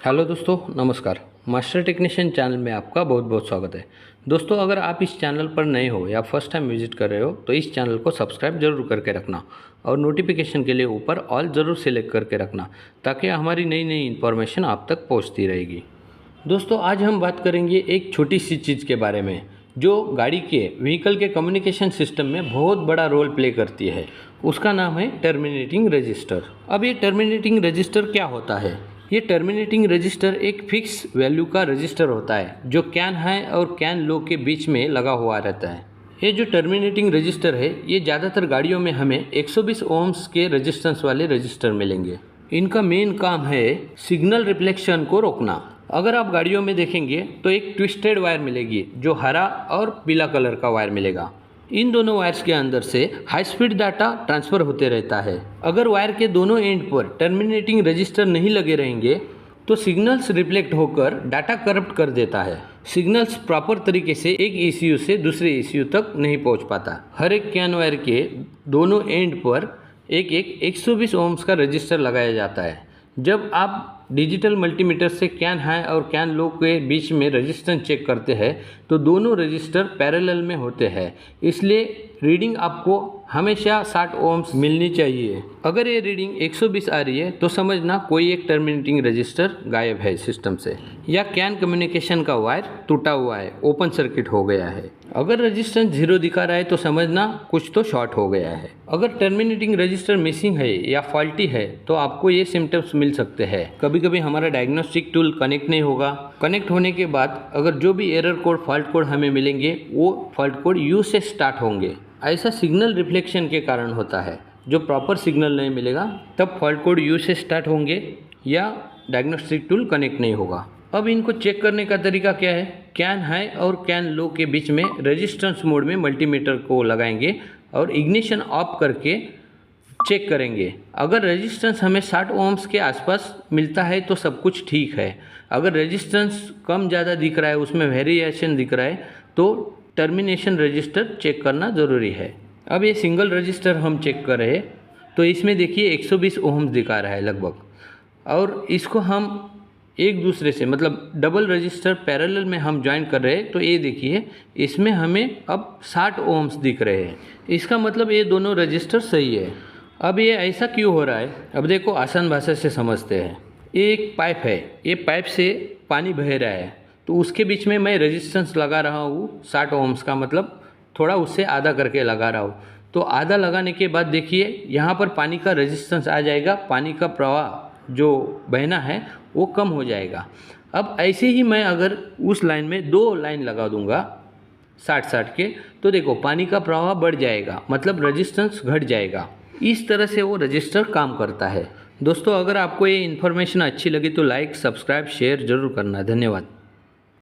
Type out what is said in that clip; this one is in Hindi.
हेलो दोस्तों, नमस्कार। मास्टर टेक्नीशियन चैनल में आपका बहुत बहुत स्वागत है। दोस्तों, अगर आप इस चैनल पर नए हो या फर्स्ट टाइम विजिट कर रहे हो तो इस चैनल को सब्सक्राइब जरूर करके रखना और नोटिफिकेशन के लिए ऊपर ऑल ज़रूर सिलेक्ट करके रखना ताकि हमारी नई नई इन्फॉर्मेशन आप तक पहुंचती रहेगी। दोस्तों, आज हम बात करेंगे एक छोटी सी चीज़ के बारे में जो गाड़ी के व्हीकल के कम्युनिकेशन सिस्टम में बहुत बड़ा रोल प्ले करती है। उसका नाम है टर्मिनेटिंग रजिस्टर। अब ये टर्मिनेटिंग रजिस्टर क्या होता है? ये टर्मिनेटिंग रजिस्टर एक फिक्स वैल्यू का रजिस्टर होता है जो कैन हाई और कैन लो के बीच में लगा हुआ रहता है। ये जो टर्मिनेटिंग रजिस्टर है ये ज़्यादातर गाड़ियों में हमें 120 ओम्स के रेजिस्टेंस वाले रजिस्टर मिलेंगे। इनका मेन काम है सिग्नल रिफ्लेक्शन को रोकना। अगर आप गाड़ियों में देखेंगे तो एक ट्विस्टेड वायर मिलेगी जो हरा और पीला कलर का वायर मिलेगा। इन दोनों वायर्स के अंदर से हाई स्पीड डाटा ट्रांसफ़र होते रहता है। अगर वायर के दोनों एंड पर टर्मिनेटिंग रजिस्टर नहीं लगे रहेंगे तो सिग्नल्स रिफ्लेक्ट होकर डाटा करप्ट कर देता है। सिग्नल्स प्रॉपर तरीके से एक ECU से दूसरे ECU तक नहीं पहुंच पाता। हर एक कैन वायर के दोनों एंड पर एक 120 ओम्स का रजिस्टर लगाया जाता है। जब आप डिजिटल मल्टीमीटर से कैन हाई और कैन लो के बीच में रेजिस्टेंस चेक करते हैं तो दोनों रजिस्टर पैरेलल में होते हैं, इसलिए रीडिंग आपको हमेशा 60 ओम्स मिलनी चाहिए। अगर ये रीडिंग 120 आ रही है तो समझना कोई एक टर्मिनेटिंग रजिस्टर गायब है सिस्टम से, या कैन कम्युनिकेशन का वायर टूटा हुआ है, ओपन सर्किट हो गया है। अगर रजिस्टेंस 0 दिखा रहा है तो समझना कुछ तो शॉर्ट हो गया है। अगर टर्मिनेटिंग रजिस्टर मिसिंग है या फॉल्टी है तो आपको ये सिम्टम्स मिल सकते हैं। कभी कभी हमारा डायग्नोस्टिक टूल कनेक्ट नहीं होगा। कनेक्ट होने के बाद अगर जो भी एरर कोड, फॉल्ट कोड हमें मिलेंगे वो फॉल्ट कोड U से स्टार्ट होंगे। ऐसा सिग्नल रिफ्लेक्शन के कारण होता है। जो प्रॉपर सिग्नल नहीं मिलेगा तब फॉल्ट कोड U से स्टार्ट होंगे या डायग्नोस्टिक टूल कनेक्ट नहीं होगा। अब इनको चेक करने का तरीका क्या है? कैन हाई और कैन लो के बीच में रेजिस्टेंस मोड में मल्टीमीटर को लगाएंगे और इग्निशन ऑफ करके चेक करेंगे। अगर रेजिस्टेंस हमें 60 ओम्स के आसपास मिलता है तो सब कुछ ठीक है। अगर रेजिस्टेंस कम ज़्यादा दिख रहा है, उसमें वेरिएशन दिख रहा है तो टर्मिनेशन रजिस्टर चेक करना ज़रूरी है। अब ये सिंगल रजिस्टर हम चेक कर रहे हैं तो इसमें देखिए 120 ओम्स दिखा रहा है लगभग, और इसको हम एक दूसरे से मतलब डबल रजिस्टर पैरेलल में हम ज्वाइन कर रहे हैं तो ये देखिए इसमें हमें अब 60 ओम्स दिख रहे हैं। इसका मतलब ये दोनों रजिस्टर सही है। अब ये ऐसा क्यों हो रहा है? अब देखो, आसान भाषा से समझते हैं। ये एक पाइप है, ये पाइप से पानी बह रहा है तो उसके बीच में मैं रेजिस्टेंस लगा रहा हूँ 60 ओम्स का, मतलब थोड़ा उससे आधा करके लगा रहा हूँ। तो आधा लगाने के बाद देखिए यहाँ पर पानी का रेजिस्टेंस आ जाएगा, पानी का प्रवाह जो बहना है वो कम हो जाएगा। अब ऐसे ही मैं अगर उस लाइन में 2 लाइन लगा दूंगा 60-60 के तो देखो पानी का प्रवाह बढ़ जाएगा, मतलब रेजिस्टेंस घट जाएगा। इस तरह से वो रजिस्टर काम करता है। दोस्तों, अगर आपको ये इन्फॉर्मेशन अच्छी लगी तो लाइक, सब्सक्राइब, शेयर ज़रूर करना। धन्यवाद।